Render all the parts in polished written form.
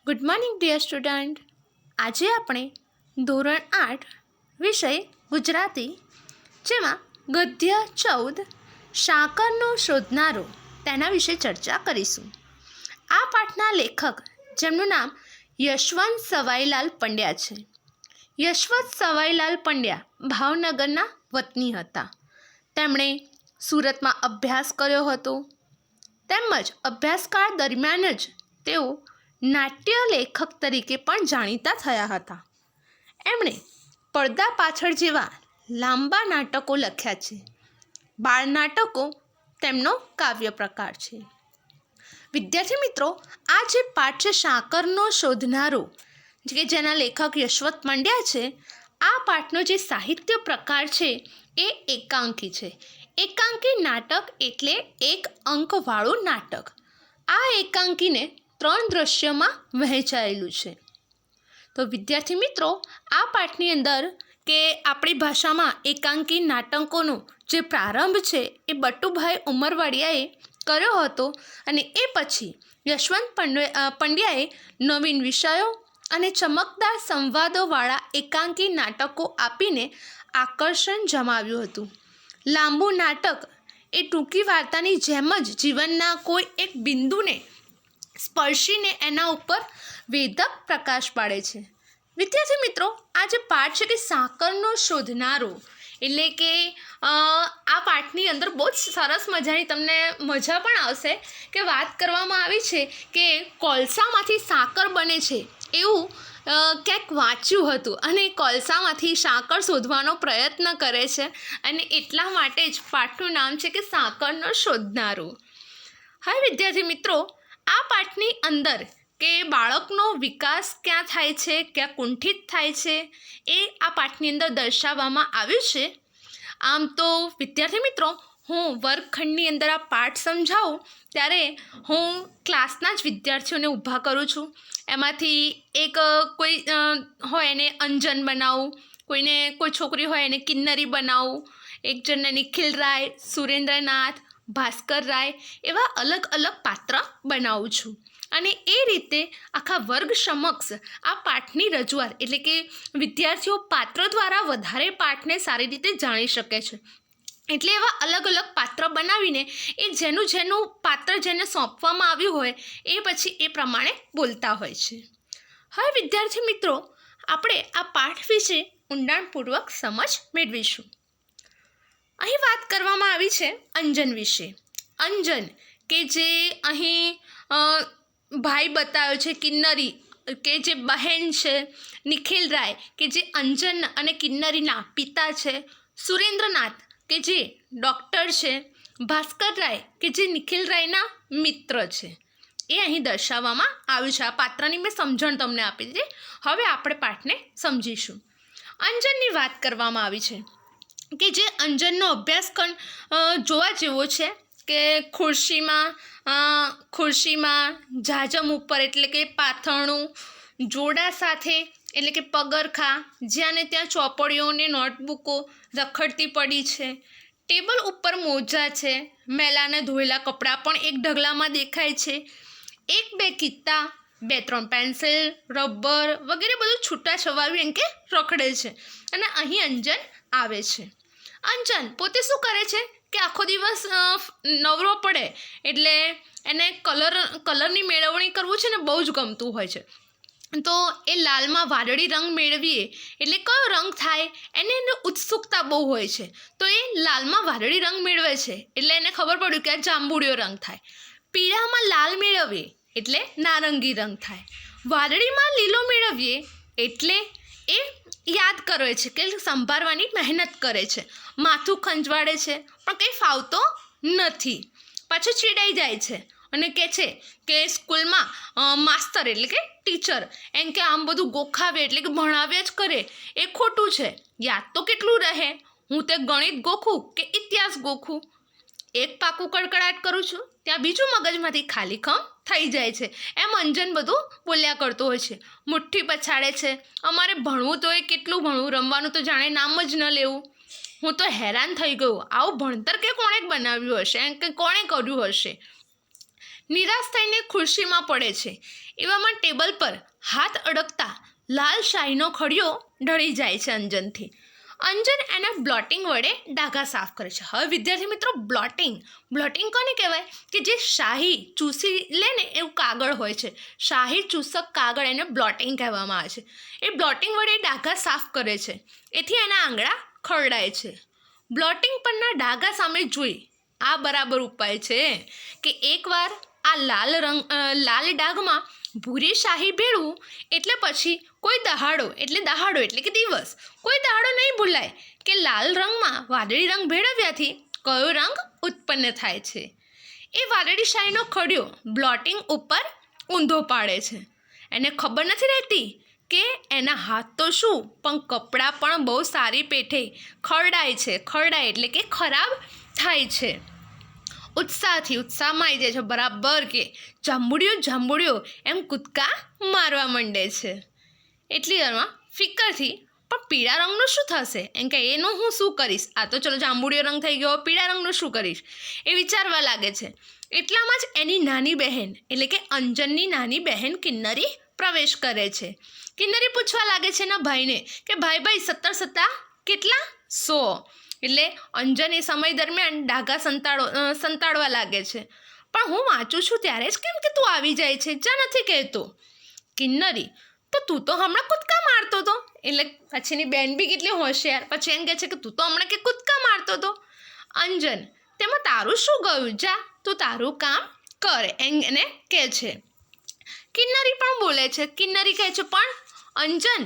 Good morning dear student. આજે આપણે ધોરણ 8 વિષય ગુજરાતી જેમાં ગદ્ય 14 સાકરનો શોધનારો તેના વિશે ચર્ચા કરીશું. આ પાઠના લેખક જેમનું નામ યશવંત સવાઈલાલ પંડ્યા છે. યશવંત સવાઈલાલ પંડ્યા ભાવનગરના વતની હતા. તેમણે સુરતમાં અભ્યાસ કર્યો હતો તેમજ અભ્યાસકાળ દરમિયાન જ તેઓ નાટ્ય લેખક તરીકે પણ જાણીતા થયા હતા. એમણે પડદા પાછળ જેવા લાંબા નાટકો લખ્યા છે. બાળ નાટકો તેમનો કાવ્ય પ્રકાર છે. વિદ્યાર્થી મિત્રો, આ જે પાઠ છે સાકરનો શોધનારો, કે જેના લેખક યશવંત પંડ્યા છે, આ પાઠનો જે સાહિત્ય પ્રકાર છે એ એકાંકી છે. એકાંકી નાટક એટલે એક અંકવાળું નાટક. આ એકાંકીને 3 દ્રશ્યમાં વહેંચાયેલું છે. તો વિદ્યાર્થી મિત્રો, આ પાઠની અંદર કે આપણી ભાષામાં એકાંકી નાટકોનો જે પ્રારંભ છે એ બટુભાઈ ઉમરવાડિયાએ કર્યો હતો અને એ પછી યશવંત પંડ્યાએ નવીન વિષયો અને ચમકદાર સંવાદોવાળા એકાંકી નાટકો આપીને આકર્ષણ જમાવ્યું હતું. લાંબુ નાટક એ ટૂંકી વાર્તાની જેમ જ જીવનના કોઈ એક બિંદુને સ્પર્શીને એના ઉપર વેધક પ્રકાશ પાડે છે. વિદ્યાર્થી મિત્રો, આ જે પાઠ છે કે સાકરનો શોધનારો, એટલે કે આ પાઠની અંદર બહુ જ સરસ મજાની તમને મજા પણ આવશે કે વાત કરવામાં આવી છે કે કોલસામાંથી સાકર બને છે એવું ક્યાંક વાંચ્યું હતું અને કોલસામાંથી સાકર શોધવાનો પ્રયત્ન કરે છે અને એટલા માટે જ પાઠનું નામ છે કે સાકરનો શોધનારો. હવે વિદ્યાર્થી મિત્રો, આ પાઠની અંદર કે બાળકનો વિકાસ ક્યાં થાય છે, ક્યાં કુંઠિત થાય છે, એ આ પાઠની અંદર દર્શાવવામાં આવ્યું છે. આમ તો વિદ્યાર્થી મિત્રો, હું વર્ગખંડની અંદર આ પાઠ સમજાવું ત્યારે હું ક્લાસના જ વિદ્યાર્થીઓને ઊભા કરું છું. એમાંથી એક કોઈ હોય એને અંજન બનાવું, કોઈ છોકરી હોય એને કિન્નરી બનાવું, એક જણને નિખિલ રાય, સુરેન્દ્રનાથ, ભાસ્કર રાય એવા અલગ અલગ પાત્ર બનાવું છું અને એ રીતે આખા વર્ગ સમક્ષ આ પાઠની રજૂઆત, એટલે કે વિદ્યાર્થીઓ પાત્ર દ્વારા વધારે પાઠને સારી રીતે જાણી શકે છે. એટલે એવા અલગ અલગ પાત્ર બનાવીને એ જેનું પાત્ર જેને સોંપવામાં આવ્યું હોય એ પછી એ પ્રમાણે બોલતા હોય છે. હવે વિદ્યાર્થી મિત્રો, આપણે આ પાઠ વિશે ઊંડાણપૂર્વક સમજ મેળવીશું. અહીં વાત કરવામાં આવી છે અંજન વિશે. અંજન કે જે અહીં ભાઈ બતાવ્યો છે, કિન્નરી કે જે બહેન છે, નિખિલ રાય કે જે અંજન અને કિન્નરીના પિતા છે, સુરેન્દ્રનાથ કે જે ડૉક્ટર છે, ભાસ્કર રાય કે જે નિખિલ રાયના મિત્ર છે, એ અહીં દર્શાવવામાં આવ્યું છે. આ પાત્રની મેં સમજણ તમને આપી દીધી. હવે આપણે પાઠને સમજીશું. અંજનની વાત કરવામાં આવી છે કે જે અંજનનો અભ્યાસખંડ જોવા જેવો છે કે ખુરશીમાં જાજમ ઉપર, એટલે કે પાથરણું, જોડા સાથે એટલે કે પગરખા, જ્યાં ને ત્યાં ચોપડીઓ ને નોટબુકો રખડતી પડી છે, ટેબલ ઉપર મોજા છે, મેલાને ધોયેલા કપડાં પણ એક ઢગલામાં દેખાય છે, 1-2 કિત્તા, 2-3 પેન્સિલ, રબર વગેરે બધું છૂટા છવાયું એમ કે રખડે છે અને અહીં અંજન આવે છે. અંજન પોતે શું કરે છે કે આખો દિવસ નવરો પડે એટલે એને કલરની મેળવણી કરવું છે ને બહુ જ ગમતું હોય છે. તો એ લાલમાં વાદળી રંગ મેળવીએ એટલે કયો રંગ થાય એને ઉત્સુકતા બહુ હોય છે. તો એ લાલમાં વાદળી રંગ મેળવે છે એટલે એને ખબર પડ્યું કે આ જાંબુડિયો રંગ થાય. પીળામાં લાલ મેળવીએ એટલે નારંગી રંગ થાય. વાદળીમાં લીલો મેળવીએ એટલે એ યાદ કરે છે કે સંભાળવાની મહેનત કરે છે, માથું ખંજવાળે છે પણ કંઈ ફાવતો નથી, પાછું ચીડાઈ જાય છે અને કહે છે કે સ્કૂલમાં માસ્તર એટલે કે ટીચર એમ કે આમ બધું ગોખાવે એટલે કે ભણાવ્યા જ કરે એ ખોટું છે, યાદ તો કેટલું રહે, હું તે ગણિત ગોખું કે ઇતિહાસ ગોખું, એક પાકું કડકડાટ કરું છું ત્યાં બીજું મગજમાંથી ખાલીખમ થઈ જાય છે. એમ અંજન બધું બોલ્યા કરતો હોય છે. મુઠ્ઠી પછાડે છે, અમારે ભણવું તો એ કેટલું ભણવું, રમવાનું તો જાણે નામ જ ન લેવું, હું તો હેરાન થઈ ગયું, આવું ભણતર કે કોણે બનાવ્યું હશે, એમ કે કોણે કર્યું હશે. નિરાશ થઈને ખુરશીમાં પડે છે. એવામાં ટેબલ પર હાથ અડકતા લાલ શાહીનો ખડિયો ઢળી જાય છે અંજનથી. અંજન એના બ્લોટિંગ વડે ડાઘા સાફ કરે છે. હવે વિદ્યાર્થી મિત્રો, બ્લોટિંગ કોને કહેવાય? કે જે શાહી ચૂસી લે ને એવું કાગળ હોય છે, શાહી ચૂસક કાગળ, એને બ્લોટિંગ કહેવામાં આવે છે. એ બ્લોટિંગ વડે ડાઘા સાફ કરે છે, એથી એના આંગળા ખરડાય છે. બ્લોટિંગ પરના ડાઘા સામે જોઈ આ બરાબર ઉપાય છે કે એકવાર આ લાલ ડાઘમાં ભૂરી શાહી ભેળવું એટલે પછી કોઈ દહાડો એટલે કે દિવસ, કોઈ દહાડો નહીં ભૂલાય કે લાલ રંગમાં વાદળી રંગ ભેળવ્યાથી કયો રંગ ઉત્પન્ન થાય છે. એ વાદળી શાહીનો ખડિયો બ્લોટિંગ ઉપર ઊંધો પાડે છે. એને ખબર નથી રહેતી કે એના હાથ તો શું પણ કપડાં પણ બહુ સારી પેઠે ખરડાય એટલે કે ખરાબ થાય છે. ઉત્સાહમાં આવી જાય છે બરાબર, કે જાંબુડિયો એમ કૂદકા મારવા માંડે છે. એટલી વારમાં ફિકરથી પણ પીળા રંગનું શું થશે એમ કે એનું હું શું કરીશ? આ તો ચલો જાંબુડિયો રંગ થઈ ગયો, પીળા રંગનું શું કરીશ એ વિચારવા લાગે છે. એટલામાં જ એની નાની બહેન એટલે કે અંજનની નાની બહેન કિન્નરી પ્રવેશ કરે છે. કિન્નરી પૂછવા લાગે છે એના ભાઈને કે ભાઈ 17 કેટલા? 100. એટલે અંજન એ સમય દરમિયાન ડાઘા સંતાડવા લાગે છે. પણ હું વાંચું છું ત્યારે જ કેમ કે તું આવી જાય છે? જા, નથી કહેતો. કિન્નરી, તો તું તો હમણાં કૂદકા મારતો હતો. એટલે પછીની બેન બી કેટલી હોશિયાર, પછી એમ કહે છે કે તું તો હમણાં કે કૂદકા મારતો હતો. અંજન, તેમાં તારું શું ગયું? જા, તું તારું કામ કર, એને કહે છે. કિન્નરી પણ બોલે છે. કિન્નરી કહે છે, પણ અંજન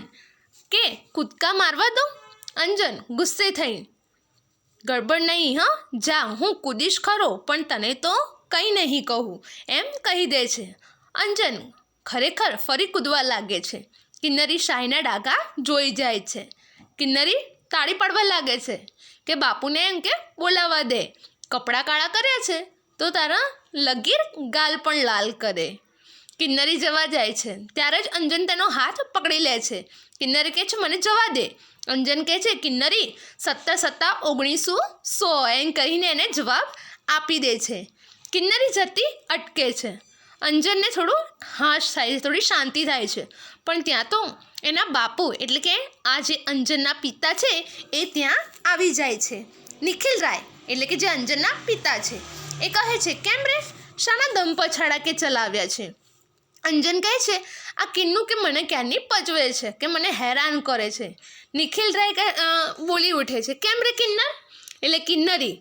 કે કૂદકા મારવા દો. અંજન ગુસ્સે થઈ, ગડબડ નહીં, જા, હું કૂદીશ ખરો પણ તને તો કંઈ નહીં કહું, એમ કહી દે છે. અંજન ખરેખર ફરી કૂદવા લાગે છે. કિન્નરી શાહીના ડાઘા જોઈ જાય છે. કિન્નરી તાળી પાડવા લાગે છે કે બાપુને એમ કે બોલાવવા દે. કપડાં કાળા કર્યા છે તો તારા લગીર ગાલ પણ લાલ કરે. કિન્નરી જવા જાય છે ત્યારે જ અંજન તેનો હાથ પકડી લે છે. કિન્નરી કહે છે, મને જવા દે. અંજન કહે છે, કિન્નરી 17 × 19 100 એમ કહીને એને જવાબ આપી દે છે. કિન્નરી જતી અટકે છે. અંજનને થોડું હાશ થાય છે, થોડી શાંતિ થાય છે. પણ ત્યાં તો એના બાપુ એટલે કે આ જે અંજનના પિતા છે એ ત્યાં આવી જાય છે. નિખિલરાય એટલે કે જે અંજનના પિતા છે એ કહે છે, કેમ રે, શાના દમ પછાડા કે ચલાવ્યા છે? અંજન કહે છે, આ કિન્નુ કે મને ક્યારની પચવે છે, કે મને હેરાન કરે છે. નિખિલરાય બોલી ઉઠે છે, કેમ રે કિન્નર? એટલે કિન્નરી,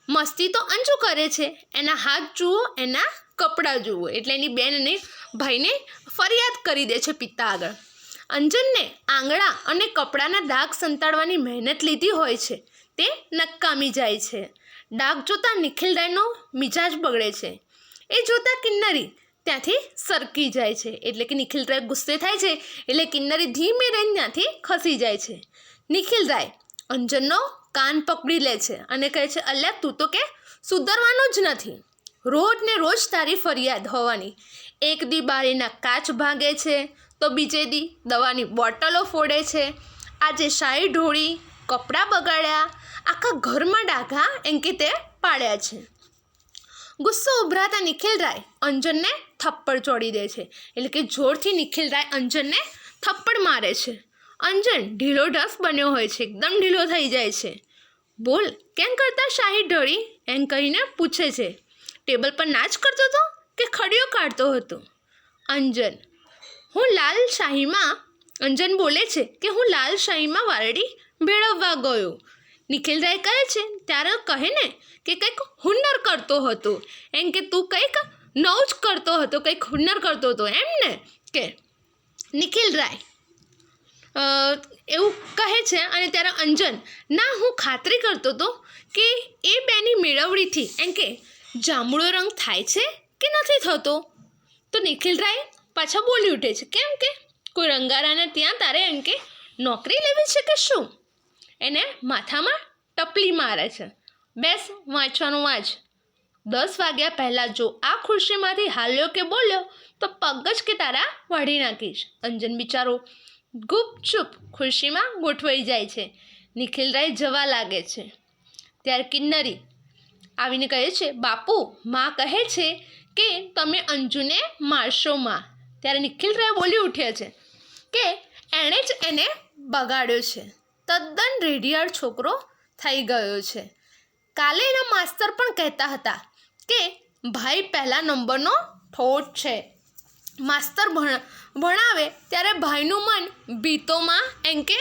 મસ્તી તો અંજુ કરે છે, એના હાથ જુઓ, એના કપડાં જુઓ. એટલે એની બેન અને ભાઈને ફરિયાદ કરી દે છે પિતા આગળ. અંજનને આંગળા અને કપડાના ડાઘ સંતાડવાની મહેનત લીધી હોય છે તે નકામી જાય છે. ડાઘ જોતાં નિખિલરાયનો મિજાજ બગડે છે. એ જોતાં કિન્નરી ત્યાંથી સરકી જાય છે. એટલે કે નિખિલરાય ગુસ્સે થાય છે એટલે કિન્નરી ધીમે રહીને ત્યાંથી ખસી જાય છે. નિખિલરાય અંજનનો કાન પકડી લે છે અને કહે છે, અલ્યા તું તો કે સુધરવાનું જ નથી, રોજ ને રોજ તારી ફરિયાદ હોવાની. એક દી બારીના કાચ ભાંગે છે તો બીજે દી દવાની બોટલો ફોડે છે. આજે શાહી ઢોળી, કપડાં બગાડ્યા, આખા ઘરમાં ડાઘા એમ કે તે પાડ્યા છે. ગુસ્સો ઉભરાતા નિખિલરાય અંજનને થપ્પડ ચોડી દે છે. એટલે કે જોરથી નિખિલરાય અંજનને થપ્પડ મારે છે. અંજન ઢીલો ઢસ બન્યો હોય છે, એકદમ ઢીલો થઈ જાય છે. બોલ, કેમ કરતા શાહી ઢળી એમ કહીને પૂછે છે. ટેબલ પર નાચ કરતો હતો કે ખડિયો કાઢતો હતો? અંજન બોલે છે કે હું લાલ શાહીમાં વારડી ભેળવવા ગયો. નિખિલરાય કહે છે, ત્યારે કહે ને કે કંઈક હુન્નર કરતો હતો, એમ કે તું કંઈક નવું જ કરતો હતો, કંઈક હુન્નર કરતો હતો એમ ને? કે નિખિલરાય એવું કહે છે અને ત્યારે અંજન, ના, હું ખાતરી કરતો હતો કે એ બેની મેળવણીથી એમ કે જાંબુડો રંગ થાય છે કે નથી થતો. તો નિખિલરાય પાછા બોલી ઉઠે છે, કેમ કે કોઈ રંગારાને ત્યાં તારે એમ કે નોકરી લેવી છે કે શું? એને માથામાં ટપલી મારે છે. બેસ, વાંચવાનું વાંચ. 10 વાગ્યા પહેલાં જો આ ખુરશીમાંથી હાલ્યો કે બોલ્યો તો પગ જ કે તારા વાઢી નાખીશ. અંજન બિચારો ગુપચુપ ખુરશીમાં ગોઠવાઈ જાય છે. નિખિલરાય જવા લાગે છે ત્યારે કિન્નરી આવીને કહે છે, બાપુ, માં કહે છે કે તમે અંજુને મારશો માં. ત્યારે નિખિલ રાય બોલી ઉઠ્યા છે કે એણે જ એને બગાડ્યો છે. તદ્દન રેડિયાળ છોકરો થઈ ગયો છે. કાલે એના માસ્તર પણ કહેતા હતા કે ભાઈ પહેલા નંબરનો ઠોઠ છે. માસ્તર ભણાવે ત્યારે ભાઈનું મન ભીતોમાં એમ કે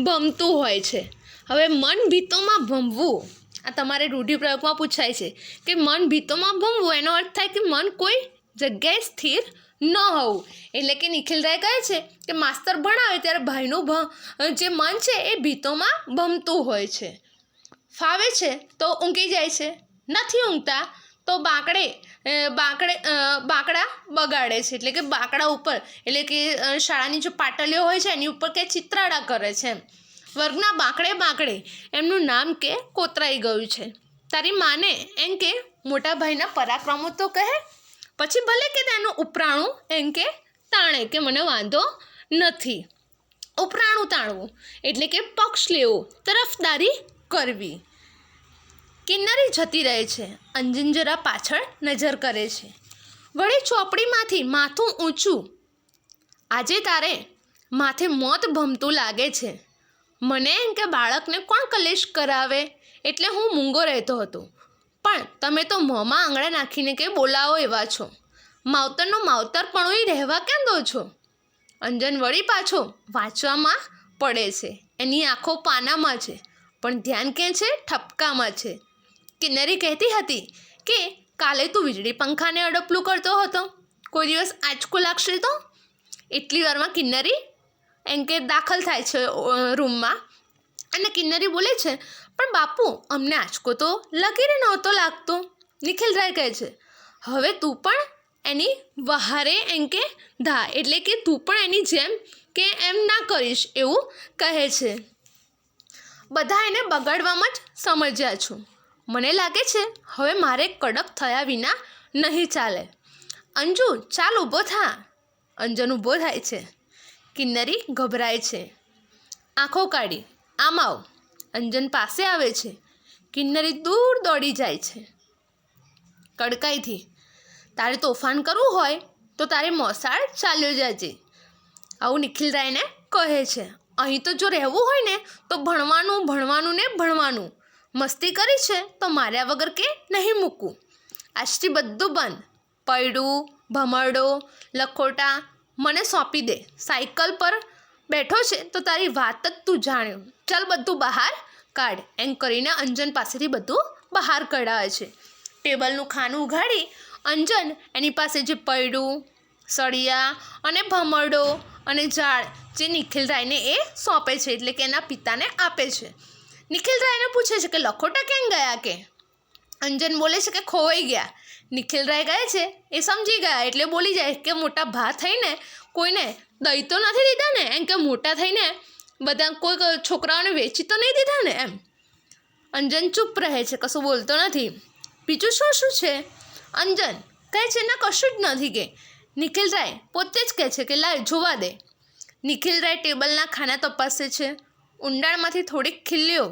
ભમતું હોય છે. હવે મન ભીતોમાં ભમવું આ તમારે રૂઢિપ્રયોગમાં પૂછાય છે કે મન ભીતોમાં ભમવું એનો અર્થ થાય કે મન કોઈ જગ્યાએ સ્થિર ન હોવું. એટલે કે નિખિલ રાય કહે છે કે માસ્તર ભણાવે ત્યારે ભાઈનું જે મન છે એ ભીતોમાં ભમતું હોય છે. ફાવે છે તો ઊંઘી જાય છે, નથી ઊંઘતા તો બાકડા બગાડે છે. એટલે કે બાકડા ઉપર એટલે કે શાળાની જે પાટલીઓ હોય છે એની ઉપર કે ચિત્રાડા કરે છે. વર્ગના બાંકડે એમનું નામ કે કોતરાઈ ગયું છે. તારી માને એમ કે મોટા ભાઈના પરાક્રમો તો કહે, પછી ભલે કે તેનું ઉપરાણું એમ કે તાણે કે મને વાંધો નથી. ઉપરાણું તાણવું એટલે કે પક્ષ લેવો, તરફદારી કરવી. કિન્નરી જતી રહે છે. અંજન જરા પાછળ નજર કરે છે. વળી ચોપડીમાંથી માથું ઊંચું. આજે તારે માથે મોત ભમતું લાગે છે. મને એમ કે બાળકને કોણ કલેશ કરાવે એટલે હું મૂંગો રહેતો હતો, પણ તમે તો મોંમાં આંગળા નાખીને કે બોલાવો એવા છો. માવતરનો માવતરપણું રહેવા કેમ દો છો? અંજન વળી પાછો વાંચવામાં પડે છે. એની આંખો પાનામાં છે, પણ ધ્યાન ક્યાં છે? ઠપકામાં છે. કિન્નરી કહેતી હતી કે કાલે તું વીજળી પંખાને અડપલું કરતો હતો, કોઈ દિવસ આંચકો લાગશે તો? એટલી વારમાં કિન્નરી એમ કે દાખલ થાય છે રૂમમાં, અને કિન્નરી બોલે છે પણ બાપુ અમને આંચકો તો લગીને નહોતો લાગતો. નિખિલ રાય કહે છે હવે તું પણ એની વહારે એમ કે ધા, એટલે કે તું પણ એની જેમ કે એમ ના કરીશ એવું કહે છે. બધા એને બગાડવામાં જ સમજ્યા છું. મને લાગે છે હવે મારે કડક થયા વિના નહીં ચાલે. અંજુ ચાલ ઊભો થા. અંજન ઊભો થાય છે. કિન્નરી ગભરાય છે. આંખો કાઢી આમ આવ. અંજન પાસે આવે છે. કિન્નરી દૂર દોડી જાય છે કડકાઈથી. તારે તોફાન કરવું હોય તો તારે મોસાળ ચાલ્યો જાજે, આવું નિખિલ રાયને કહે છે. અહીં તો જો રહેવું હોય ને તો ભણવાનું ને ભણવાનું. મસ્તી કરી છે તો માર્યા વગર કે નહીં મૂકું. આજથી બધું બંધ. પૈડું, ભમરડો, લખોટા મને સોંપી દે. સાયકલ પર બેઠો છે તો તારી વાત જ તું જાણ્યો. ચાલ બધું બહાર કાઢ. એમ કરીને અંજન પાસેથી બધું બહાર કઢાવે છે. ટેબલનું ખાનું ઉઘાડી અંજન એની પાસે જે પૈડું, સળિયા અને ભમરડો અને ઝાડ જે નિખિલ રાયને એ સોંપે છે, એટલે કે એના પિતાને આપે છે. નિખિલ રાયને પૂછે છે કે લખોટા કેમ ગયા કે? અંજન બોલે છે કે ખોવાઈ ગયા. નિખિલ રાય કહે છે એ સમજી ગયા એટલે બોલી જાય કે મોટા ભા થઈને કોઈને દઈ તો નથી દીધા ને, એમ કે મોટા થઈને બધા કોઈ છોકરાઓને વેચી તો નહીં દીધા ને એમ. અંજન ચૂપ રહે છે, કશું બોલતો નથી. બીજું શું છે? અંજન કહે છે ના કશું જ નથી કે. નિખિલ રાય પોતે જ કહે છે કે લાય જોવા દે. નિખિલ રાય ટેબલના ખાના તપાસે છે. ઊંડાણમાંથી થોડીક ખીલ્લીઓ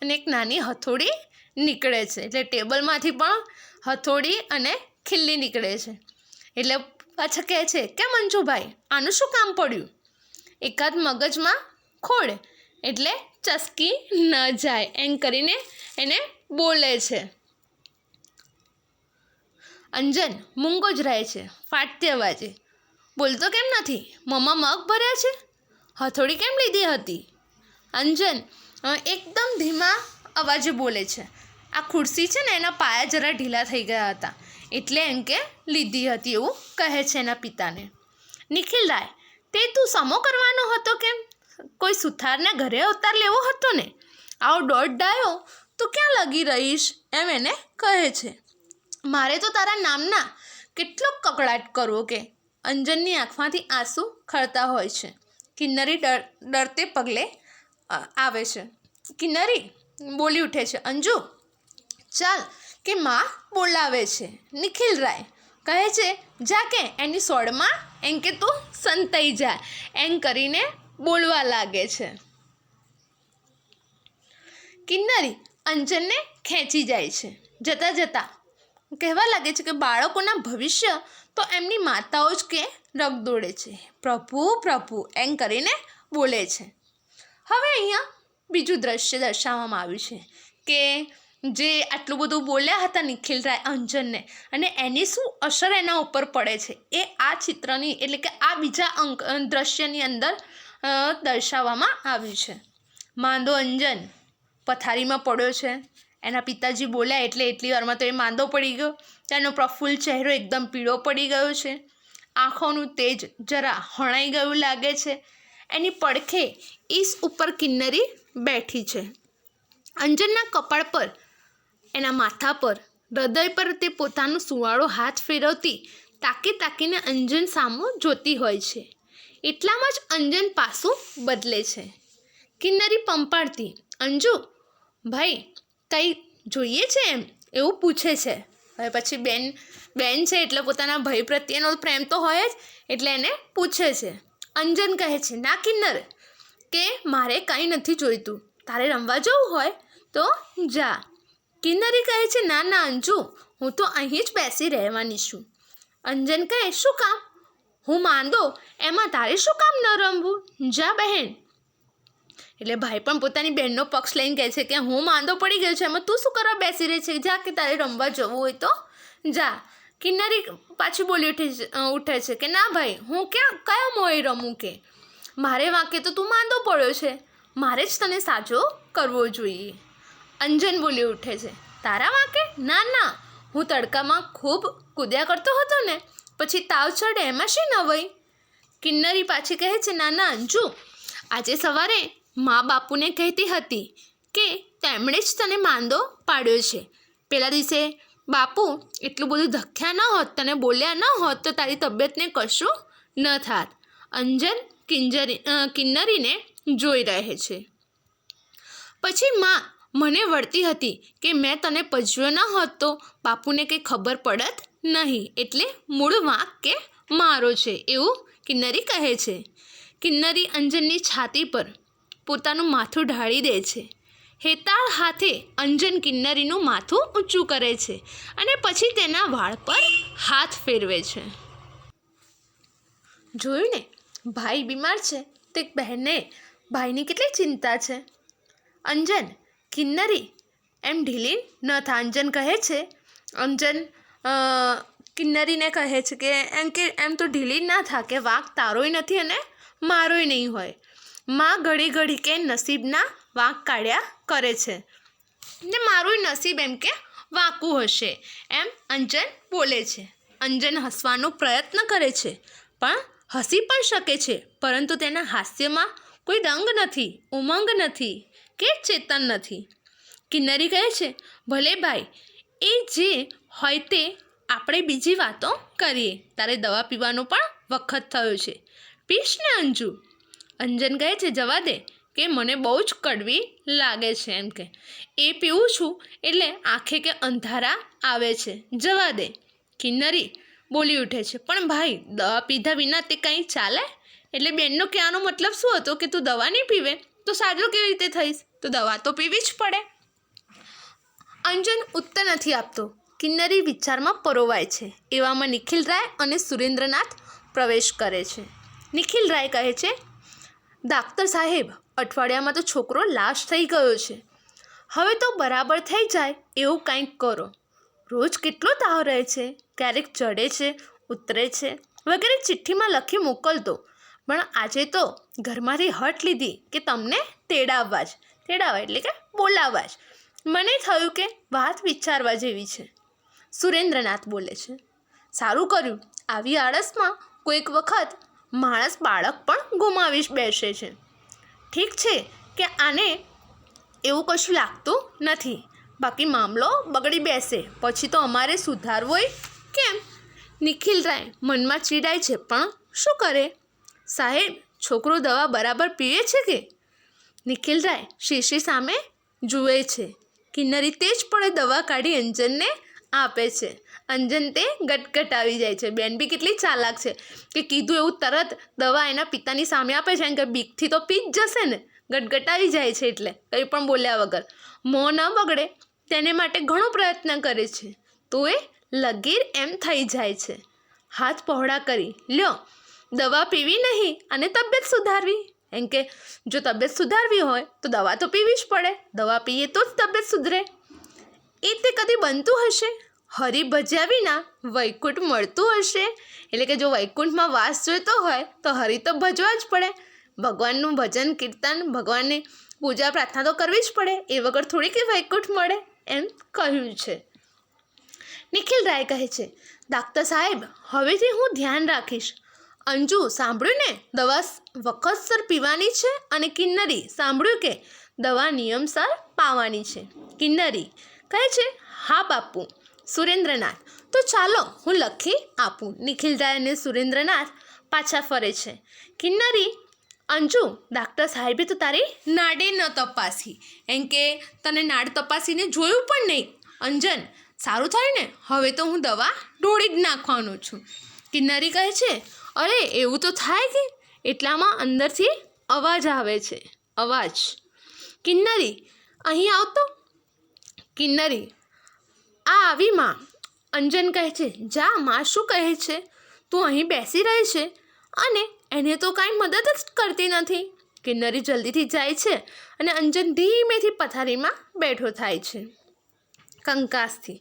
અને એક નાની હથોડી નીકળે છે. એટલે ટેબલમાંથી પણ હથોડી અને ખીલ્લી નીકળે છે. એટલે પાછા કહે છે કે મંજુભાઈ આનું શું કામ પડ્યું? એકાદ મગજમાં ખોડ એટલે ચસકી ન જાય એમ કરીને એને બોલે છે. અંજન મૂંગો જ રહે છે. ફાટતી અવાજે બોલતો કેમ નથી? મમ્મા મગ ભર્યા છે? હથોડી કેમ લીધી હતી? અંજન એકદમ ધીમા અવાજે બોલે છે. આ ખુરશી છે ને એના પાયા જરા ઢીલા થઈ ગયા હતા એટલે એમ કે લીધી હતી એવું કહે છે એના પિતાને. નિખિલ રાય તે તું સમો કરવાનો હતો કેમ? કોઈ સુથારને ઘરે અવતાર લેવો હતો ને? આવો દોઢ ડાયો તું ક્યાં લગી રહીશ એમ એને કહે છે. મારે તો તારા નામના કેટલો કકળાટ કરવો કે. અંજનની આંખમાંથી આંસુ ખરતા હોય છે. કિન્નરી ડરતે પગલે આવે છે. કિન્નરી બોલી ઉઠે છે અંજુ ચાલ કે માં બોલાવે છે. નિખિલ રાય કહે છે જા કે એની સોડમાં એમ કે તું સંતાઈ જા એમ કરીને બોલવા લાગે છે. કિન્નરી અંજનને ખેંચી જાય છે. જતાં કહેવા લાગે છે કે બાળકોના ભવિષ્ય તો એમની માતાઓ જ કે રગદોળે છે. પ્રભુ પ્રભુ એમ કરીને બોલે છે. હવે અહીંયા બીજું દ્રશ્ય દર્શાવવામાં આવ્યું છે કે જે આટલું બધું બોલ્યા હતા નિખિલરાય અંજનને, અને એની શું અસર એના ઉપર પડે છે એ આ ચિત્રની એટલે કે આ બીજા દ્રશ્યની અંદર દર્શાવવામાં આવ્યું છે. માંદો અંજન પથારીમાં પડ્યો છે. એના પિતાજી બોલ્યા એટલે એટલી વારમાં તો એ માંદો પડી ગયો. તેનો પ્રફુલ્લ ચહેરો એકદમ પીળો પડી ગયો છે. આંખોનું તેજ જરા હણાઈ ગયું લાગે છે. એની પડખે ઈસ ઉપર કિન્નરી બેઠી છે. અંજનના કપાળ પર, એના માથા પર, હૃદય પર તે પોતાનો સુંવાળો હાથ ફેરવતી તાકીને અંજન સામું જોતી હોય છે. એટલામાં જ અંજન પાસું બદલે છે. કિન્નરી પંપાળતી, અંજુ ભાઈ કંઈ જોઈએ છે એમ એવું પૂછે છે. હવે પછી બેન છે એટલે પોતાના ભાઈ પ્રત્યેનો પ્રેમ તો હોય જ, એટલે એને પૂછે છે. અંજન કહે છે, ના કિન્નર, કે મારે કંઈ નથી જોઈતું, તારે રમવા જવું હોય તો જા. કિન્નરી કહે છે, ના ના અંજુ, હું તો અહીં જ બેસી રહેવાની છું. અંજન કહે, શું કામ? હું માંદો એમાં તારે શું કામ ન રમવું? જા બહેન. એટલે ભાઈ પણ પોતાની બહેનનો પક્ષ લઈને કહે છે કે હું માંદો પડી ગયો છે, એમાં તું શું કરવા બેસી રહી છે? જા, કે તારે રમવા જવું હોય તો જા. કિન્નરી પાછી બોલી ઉઠે છે કે ના ભાઈ, હું કયા મોએ રમું? કે મારે વાંકે તો તું માંદો પડ્યો છે, મારે જ તને સાજો કરવો જોઈએ. અંજન બોલી ઉઠે છે, તારા વાંકે? ના ના, હું તડકામાં ખૂબ કૂદ્યા કરતો હતો ને, પછી તાવ ચડે એમાં શી નવાઈ? કિન્નરી પાછી કહે છે, ના ના અંજુ, આજે સવારે મા બાપુને કહેતી હતી કે તેમણે જ તને માંદો પાડ્યો છે. પેલા દિવસે બાપુ એટલું બધું ધક્યા ન હોત, તને બોલ્યા ન હોત તો તારી તબિયતને કશું ન થાત. અંજન કિન્નરીને જોઈ રહે છે. પછી માં મને વળતી હતી કે મેં તને પજવ્યો ન હોત તો બાપુને કંઈ ખબર પડત નહીં, એટલે મૂળ વાંક કે મારો છે એવું કિન્નરી કહે છે. કિન્નરી અંજનની છાતી પર પોતાનું માથું ઢાળી દે છે. હેતાળ હાથે અંજન કિન્નરીનું માથું ઊંચું કરે છે અને પછી તેના વાળ પર હાથ ફેરવે છે. જોયું ને, ભાઈ બીમાર છે તે બહેનને ભાઈની કેટલી ચિંતા છે. અંજન, કિન્નરી એમ ઢીલી ન થા. અંજન કહે છે, કિન્નરીને કહે છે કે એમ તો ઢીલી ના થા, કે વાંક તારોય નથી અને મારોય નહીં હોય. માં ઘડી કે નસીબના વાંક કાઢ્યા કરે છે ને મારુંય નસીબ એમ કે વાંકું હશે એમ અંજન બોલે છે. અંજન હસવાનો પ્રયત્ન કરે છે, પણ હસી પણ શકે છે, પરંતુ તેના હાસ્યમાં કોઈ રંગ નથી, ઉમંગ નથી કે ચેતન નથી. કિન્નરી કહે છે, ભલે ભાઈ, એ જે હોય તે આપણે બીજી વાતો કરીએ. તારે દવા પીવાનો પણ વખત થયો છે, પીશ ને અંજુ? અંજન કહે છે, જવા દે, કે મને બહુ જ કડવી લાગે છે. એમ કે એ પીવું છું એટલે આંખે કે અંધારા આવે છે, જવા દે. કિન્નરી બોલી ઉઠે છે, પણ ભાઈ દવા પીધા વિના તે કંઈ ચાલે? એટલે બેનનો કહેવાનો મતલબ શું હતો કે તું દવા નહીં પીવે તો સાજો કેવી રીતે થઈશ? તો દવા તો પીવી જ પડે. અંજન ઉત્તર નથી આપતો. કિન્નરી વિચારમાં પરોવાય છે. એવામાં નિખિલરાય અને સુરેન્દ્રનાથ પ્રવેશ કરે છે. નિખિલરાય કહે છે, ડાક્ટર સાહેબ, અઠવાડિયામાં તો છોકરો લાશ થઈ ગયો છે. હવે તો બરાબર થઈ જાય એવું કંઈક કરો. રોજ કેટલો તાવ રહે છે, ક્યારેક ચડે છે, ઉતરે છે વગેરે ચિઠ્ઠીમાં લખી મોકલતો, પણ આજે તો ઘરમાંથી હઠ લીધી કે તમને તેડાવવા એટલે કે બોલાવવા જ. મને થયું કે વાત વિચારવા જેવી છે. સુરેન્દ્રનાથ બોલે છે, સારું કર્યું. આવી આળસમાં કોઈક વખત માણસ બાળક પણ ગુમાવી બેસે છે. ઠીક છે કે આને એવું કશું લાગતું નથી, બાકી મામલો બગડી બેસે પછી તો અમારે સુધારવોય કેમ? નિખિલરાય મનમાં ચીડાય છે, પણ શું કરે? સાહેબ, છોકરો દવા બરાબર પીવે છે કે? નિખિલરાય શીશી સામે જુએ છે. કિન્નરી તે જ પડે દવા કાઢી અંજનને આપે છે. અંજન તે ગટગટાવી જાય છે. બેન બી કેટલી ચાલાક છે કે કીધું એવું તરત દવા એના પિતાની સામે આપે છે, કે બીકથી તો પી જ જશે ને, ગટગટાવી જાય છે. એટલે કંઈ પણ બોલ્યા વગર મોં ન બગડે તેને માટે ઘણો પ્રયત્ન કરે છે. તો એ લગીર એમ થઈ જાય છે. હાથ પહોળા કરી, લ્યો દવા પીવી નહીં અને તબિયત સુધારવી. એમ કે જો તબિયત સુધારવી હોય તો દવા તો પીવી જ પડે, દવા પીએ તો જ તબિયત સુધરે. એ તે કદી બનતું હશે? હરિ ભજ્યા વિના વૈકુંઠ મળતું હશે? એટલે કે જો વૈકુંઠમાં વાસ જોઈતો હોય તો હરિ તો ભજવા જ પડે. ભગવાનનું ભજન કીર્તન, ભગવાનની પૂજા પ્રાર્થના તો કરવી જ પડે, એ વગર થોડી કે વૈકુંઠ મળે, એમ કહ્યું છે. નિખિલ રાય કહે છે, ડાક્ટર સાહેબ હવેથી હું ધ્યાન રાખીશ. અંજુ, સાંભળ્યું ને, દવા વખતસર પીવાની છે. અને કિન્નરી, સાંભળ્યું કે દવા નિયમસર પાવાની છે. કિન્નરી કહે છે, હા બાપુ. સુરેન્દ્રનાથ, તો ચાલો હું લખી આપું. નિખિલ રાય અને સુરેન્દ્રનાથ પાછા ફરે છે. કિન્નરી, અંજુ, ડાક્ટર સાહેબે તો તારી નાડે ન તપાસી, એમ કે તને નાડ તપાસીને જોયું પણ નહીં. અંજન, સારું થયું ને, હવે તો હું દવા ઢોળી જ નાખવાનો છું. કિન્નરી કહે છે, અરે એવું તો થાય કે? એટલામાં અંદરથી અવાજ આવે છે. અવાજ. કિન્નરી, અહીં આવતો. કિન્નરી, આ આવી માં. અંજન કહે છે, જા, માં શું કહે છે? તું અહીં બેસી રહે છે અને એને તો કાંઈ મદદ જ કરતી નથી. કિન્નરી જલ્દીથી જાય છે અને અંજન ધીમેથી પથારીમાં બેઠો થાય છે. કંકાસથી,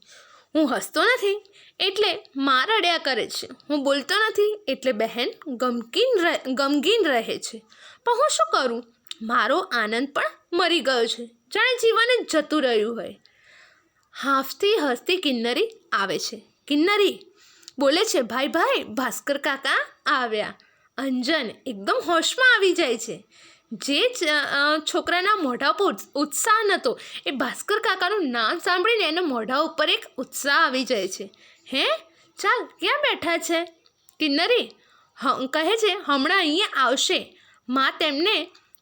હું હસતો નથી એટલે માં રડ્યા કરે છે, હું બોલતો નથી એટલે બહેન ગમગીન રહે છે. પણ હું શું કરું? મારો આનંદ પણ મરી ગયો છે, જાણે જીવન જ જતું રહ્યું હોય. હાંફતી હસતી કિન્નરી આવે છે. કિન્નરી બોલે છે, ભાઈ ભાઈ, ભાસ્કર કાકા આવ્યા. અંજન એકદમ હોશમાં આવી જાય છે. જે છોકરાના મોઢા પર ઉત્સાહ નહોતો, એ ભાસ્કર કાકાનું નામ સાંભળીને એના મોઢા ઉપર એક ઉત્સાહ આવી જાય છે. હે, ચાલ, ક્યાં બેઠા છે? કિન્નરી કહે છે, હમણાં અહીંયા આવશે. માં તેમને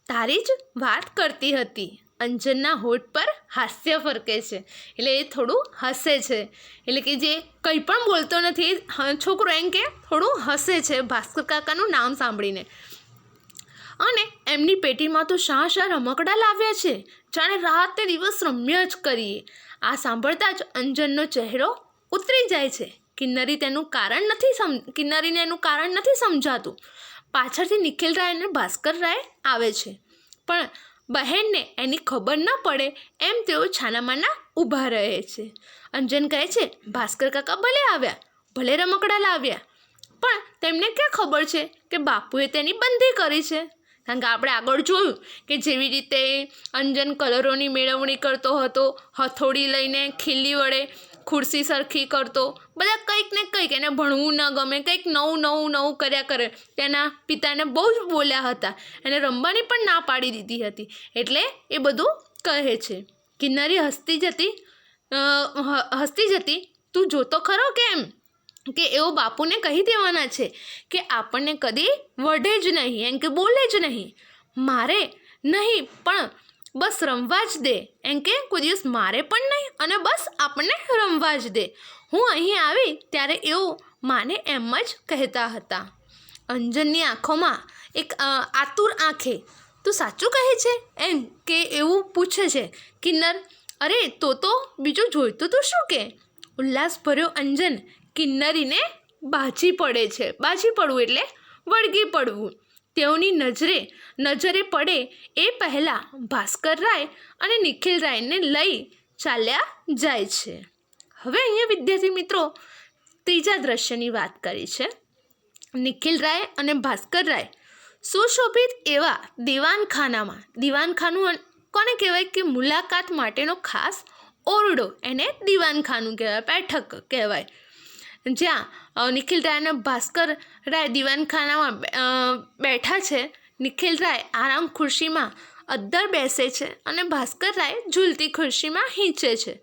તારી જ વાત કરતી હતી. અંજનના હોઠ પર હાસ્ય ફરકે છે, એટલે એ થોડું હસે છે. એટલે કે જે કંઈ પણ બોલતો નથી છોકરો, એમ કે થોડું હસે છે ભાસ્કર કાકાનું નામ સાંભળીને. અને એમની પેટીમાં તો શા રમકડા લાવ્યા છે, જાણે રાતે દિવસ રમ્યા જ કરીએ. આ સાંભળતા જ અંજનનો ચહેરો ઉતરી જાય છે. કિન્નરીને એનું કારણ નથી સમજાતું. પાછળથી નિખિલ રાય અને ભાસ્કર રાય આવે છે, પણ બહેનને એની ખબર ન પડે એમ તેઓ છાનામાના ઊભા રહે છે. અંજન કહે છે, ભાસ્કર કાકા ભલે આવ્યા, ભલે રમકડા લાવ્યા, પણ તેમને ક્યાં ખબર છે કે બાપુએ તેની બંધી કરી છે? કારણ કે આપણે આગળ જોયું કે જેવી રીતે અંજન કલરોની મેળવણી કરતો હતો, હથોડી લઈને ખીલી વડે ખુરશી સરખી કરતો, બધા કંઈક ને કંઈક, એને ભણવું ન ગમે, કંઈક નવું કર્યા કરે. તેના પિતાને બહુ જ બોલ્યા હતા, એને રમવાની પણ ના પાડી દીધી હતી, એટલે એ બધું કહે છે. કિન્નરી હસતી જતી, તું જોતો ખરો કેમ કે એઓ બાપુને કહી દેવાના છે કે આપણને કદી વઢે જ નહીં, એમ કે બોલે જ નહીં. મારે નહીં, પણ બસ રમવા જ દે, એમ કે કોઈ દિવસ મારે પણ નહીં અને બસ આપણને રમવા જ દે. હું અહીં આવી ત્યારે એઓ માને એમ જ કહેતા હતા. અંજનની આંખોમાં એક આતુર આંખે, તું સાચું કહે છે? એમ કે એવું પૂછે છે. કિન્નર, અરે તો બીજું જોઈતું તું શું કે? ઉલ્લાસભર્યો અંજન કિન્નરીને બાજી પડે છે. બાજી પડવું એટલે વળગી પડવું. તેઓની નજરે પડે એ પહેલાં ભાસ્કર રાય અને નિખિલ રાયને લઈ ચાલ્યા જાય છે. હવે અહીંયા વિદ્યાર્થી મિત્રો ત્રીજા દ્રશ્યની વાત કરી છે. નિખિલ રાય અને ભાસ્કર રાય સુશોભિત એવા દીવાનખાનું કોને કહેવાય કે મુલાકાત માટેનો ખાસ ઓરડો, એને દીવાનખાનું કહેવાય, બેઠક કહેવાય, જ્યાં નિખિલ રાય અને ભાસ્કર રાય દીવાનખાનામાં બેઠા છે. નિખિલ રાય આરામ ખુરશીમાં અદ્ધર બેસે છે અને ભાસ્કર રાય ઝૂલતી ખુરશીમાં હીંચે છે.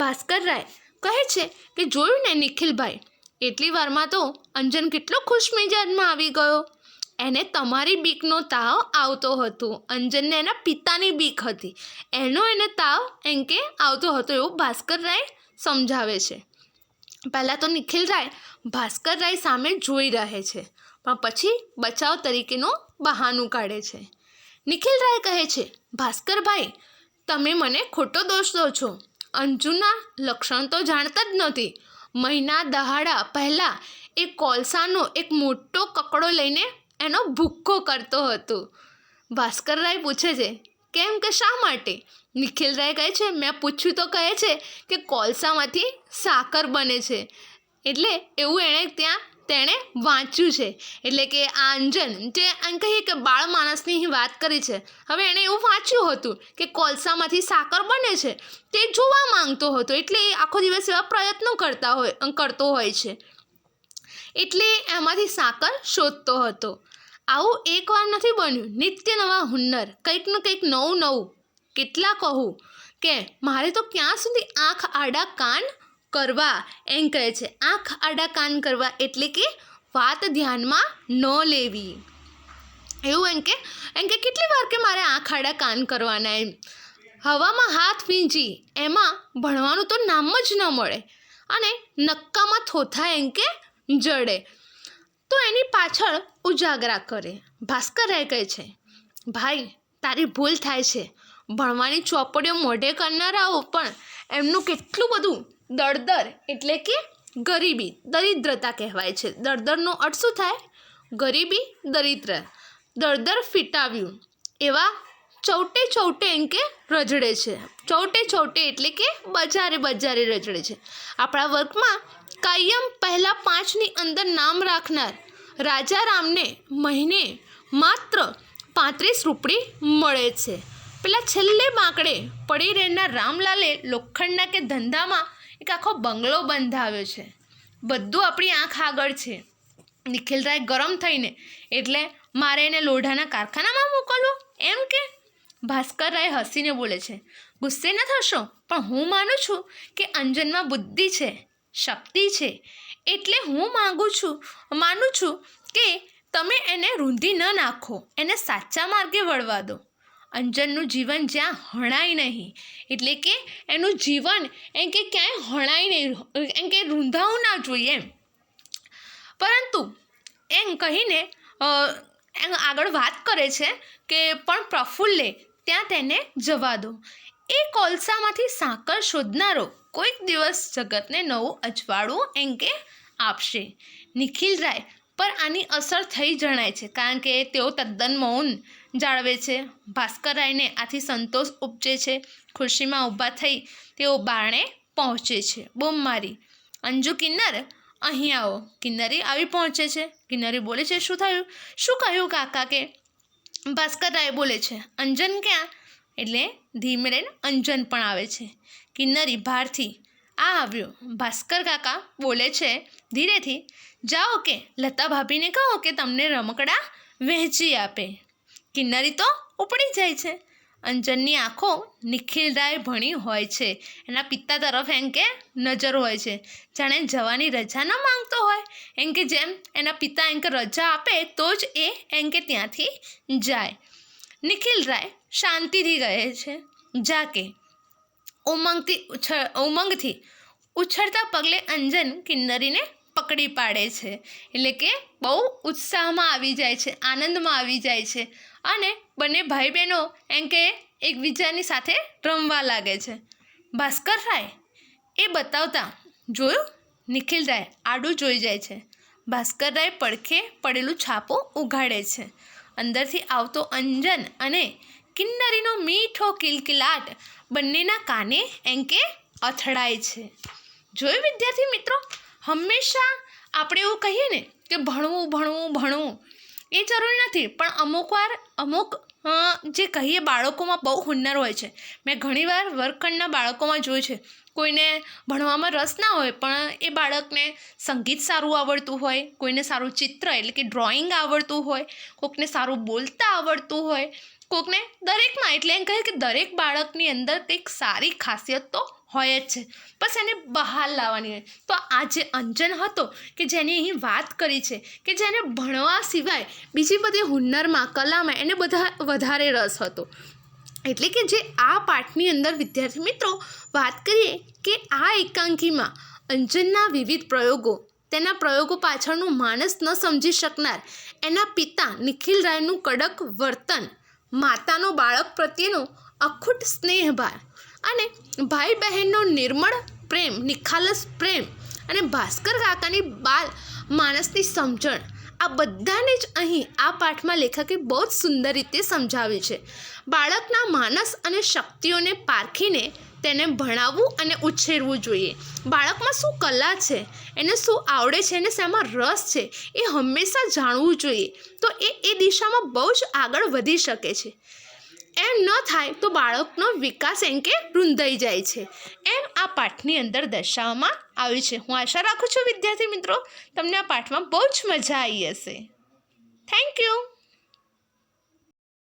ભાસ્કર રાય કહે છે કે જોયું ને નિખિલભાઈ, એટલી વારમાં તો અંજન કેટલો ખુશમિજાજમાં આવી ગયો. એને તમારી બીકનો તાવ આવતો હતો, અંજનને એના પિતાની બીક હતી, એને તાવ એમ કે આવતો હતો, એવું ભાસ્કર રાય સમજાવે છે. પહેલાં તો નિખિલ રાય ભાસ્કર રાય સામે જોઈ રહે છે, પણ પછી બચાવ તરીકેનું બહાનું કાઢે છે. નિખિલ રાય કહે છે, ભાસ્કરભાઈ, તમે મને ખોટો દોષ દો છો. અંજુના લક્ષણ તો જાણતા જ નથી. મહિના દહાડા પહેલાં એ કોલસાનો એક મોટો કકડો લઈને એનો ભૂક્કો કરતો હતો. ભાસ્કરરાય પૂછે છે કેમ કે શા માટે? નિખિલરાય કહે છે મેં પૂછ્યું તો કહે છે કે કોલસામાંથી સાકર બને છે. એટલે એવું તેણે વાંચ્યું છે. એટલે કે આ અંજન જે એમ કહીએ કે બાળ માણસની વાત કરી છે, હવે એણે એવું વાંચ્યું હતું કે કોલસામાંથી સાકર બને છે, તે જોવા માંગતો હતો. એટલે એ આખો દિવસ એવા પ્રયત્નો કરતો હોય છે. એટલે એમાંથી સાકર શોધતો હતો. આવું એકવાર નથી બન્યું. નિત્ય નવા હુન્નર, કંઈકનું કંઈક નવું નવું. કેટલા કહું કે મારે તો ક્યાં સુધી આંખ આડા કાન કરવા, એમ કહે છે. આંખ આડા કાન કરવા એટલે કે વાત ધ્યાનમાં ન લેવી. એવું એમ કે કેટલી વાર કે મારે આંખ આડા કાન કરવાના એમ. હવામાં હાથ વીંજી એમાં ભણવાનું તો નામ જ ન મળે અને નક્કામાં થોથા એમ કે જડે તો એની પાછળ ઉજાગરા કરે. ભાસ્કરરાય કહે છે ભાઈ તારી ભૂલ થાય છે. ભણવાની ચોપડીઓ મોઢે કરનારાઓ પણ એમનું કેટલું બધું દળદર એટલે કે ગરીબી, દરિદ્રતા કહેવાય છે. દળદરનો અર્થ શું થાય? ગરીબી, દરિદ્ર. દળદર ફીટાવ્યું એવા ચૌટે એમ કે રજડે છે. ચૌટે એટલે કે બજારે રજડે છે. આપણા વર્ગમાં કાયમ પહેલાં 5ની અંદર નામ રાખનાર રાજારામને મહિને માત્ર 35 રૂપડી મળે છે. પેલા છેલ્લે બાંકડે પડી રહેનાર રામલાલે લોખંડના કે ધંધામાં એક આખો બંગલો બંધાવ્યો છે. બધું આપણી આંખ આગળ છે. નિખિલરાય ગરમ થઈને એટલે મારે એને લોઢાના કારખાનામાં મોકલવું એમ કે? ભાસ્કરરાય હસીને બોલે છે ગુસ્સે ન થશો, પણ હું માનું છું કે અંજનમાં બુદ્ધિ છે, શક્તિ છે. એટલે હું માનું છું કે તમે એને રૂંધી ન નાખો, એને સાચા માર્ગે વળવા દો. અંજનનું જીવન જ્યાં હણાય નહીં, એટલે કે એનું જીવન એમ કે ક્યાંય હણાય નહીં, એમ કે રૂંધાવું ના જોઈએ એમ. પરંતુ એમ કહીને આગળ વાત કરે છે કે પણ પ્રફુલ્લે ત્યાં તેને જવા દો. એ કોલસામાંથી સાકર શોધનારો કોઈક દિવસ જગતને નવું અજવાળું એમ કે આપશે. નિખિલરાય પર આની અસર થઈ જણાય છે, કારણ કે તેઓ તદ્દન મૌન જાળવે છે. ભાસ્કરરાયને આથી સંતોષ ઉપજે છે. ખુરશીમાં ઊભા થઈ તેઓ બારણે પહોંચે છે. બૂમ મારી, અંજુ કિન્નર અહીં આવો. કિન્નરી આવી પહોંચે છે. કિન્નરી બોલે છે શું થયું? શું કહ્યું કાકા? કે ભાસ્કરરાય બોલે છે અંજન ક્યાં? એટલે ધીમે રહીને અંજન પણ આવે છે. કિન્નરી ભારથી આ આવ્યો. ભાસ્કર કાકા બોલે છે ધીરેથી, જાઓ કે લતા ભાભીને કહો કે તમને રમકડા વહેંચી આપે. કિન્નરી તો ઉપડી જાય છે. અંજનની આંખો નિખિલરાય ભણી હોય છે. એના પિતા તરફ એમ કે નજર હોય છે, જાણે જવાની રજા ન માંગતો હોય. એમ કે જેમ એના પિતા એમ કે રજા આપે તો જ એ એમ કે ત્યાંથી જાય. નિખિલરાય શાંતિથી કહે છે જાકે. ઉમંગથી ઉછળતા પગલે અંજન કિન્નરીને પકડી પાડે છે. એટલે કે બહુ ઉત્સાહમાં આવી જાય છે, આનંદમાં આવી જાય છે અને બંને ભાઈ બહેનો એમ કે એકબીજાની સાથે રમવા લાગે છે. ભાસ્કરરાય એ બતાવતા જોયું? નિખિલરાય આડું જોઈ જાય છે. ભાસ્કરરાય પડખે પડેલું છાપું ઉઘાડે છે. અંદરથી આવતો અંજન અને કિન્નરીનો મીઠો કિલકિલાટ બંનેના કાને એમ કે અથડાય છે. જોયું વિદ્યાર્થી મિત્રો, હંમેશા આપણે એવું કહીએ ને કે ભણવું એ જરૂર નથી, પણ અમુક જે કહીએ બાળકોમાં બહુ હુન્નર હોય છે. મેં ઘણીવાર વર્ગખંડના બાળકોમાં જોયું છે, કોઈને ભણવામાં રસ ના હોય પણ એ બાળકને સંગીત સારું આવડતું હોય, કોઈને સારું ચિત્ર એટલે કે ડ્રોઈંગ આવડતું હોય, કોકને સારું બોલતા આવડતું હોય, કોકને દરેકમાં, એટલે એમ કહે કે દરેક બાળકની અંદર કંઈક સારી ખાસિયત તો હોય જ છે, બસ એને બહાર લાવવાની હોય. તો આ જે અંજન હતો કે જેની અહીં વાત કરી છે કે જેને ભણવા સિવાય બીજી બધી હુન્નરમાં, કલામાં એને વધારે રસ હતો. એટલે કે જે આ પાઠની અંદર વિદ્યાર્થી મિત્રો વાત કરીએ કે આ એકાંકીમાં અંજનના વિવિધ પ્રયોગો, તેના પ્રયોગો પાછળનું માનસ ન સમજી શકનાર એના પિતા નિખિલરાયનું કડક વર્તન, માતાનો બાળક પ્રત્યેનો અખૂટ સ્નેહભાર અને ભાઈ બહેનનો નિર્મળ પ્રેમ, નિખાલસ પ્રેમ અને ભાસ્કર કાકાની બાલ માણસની સમજણ, આ બધાને જ અહીં આ પાઠમાં લેખકે બહુ જ સુંદર રીતે સમજાવી છે. બાળકના માનસ અને શક્તિઓને પારખીને તેને ભણાવવું અને ઉછેરવું જોઈએ. બાળકમાં શું કલા છે, એને શું આવડે છે, એને શેમાં રસ છે, એ હંમેશા જાણવું જોઈએ. તો એ દિશામાં બહુ જ આગળ વધી શકે છે. એમ ન થાય તો બાળકનો વિકાસ એમ કે રૂંધાઈ જાય છે, એમ આ પાઠની અંદર દર્શાવવામાં આવ્યું છે. હું આશા રાખું છું વિદ્યાર્થી મિત્રો તમને આ પાઠમાં બહુ જ મજા આવી હશે. Thank you.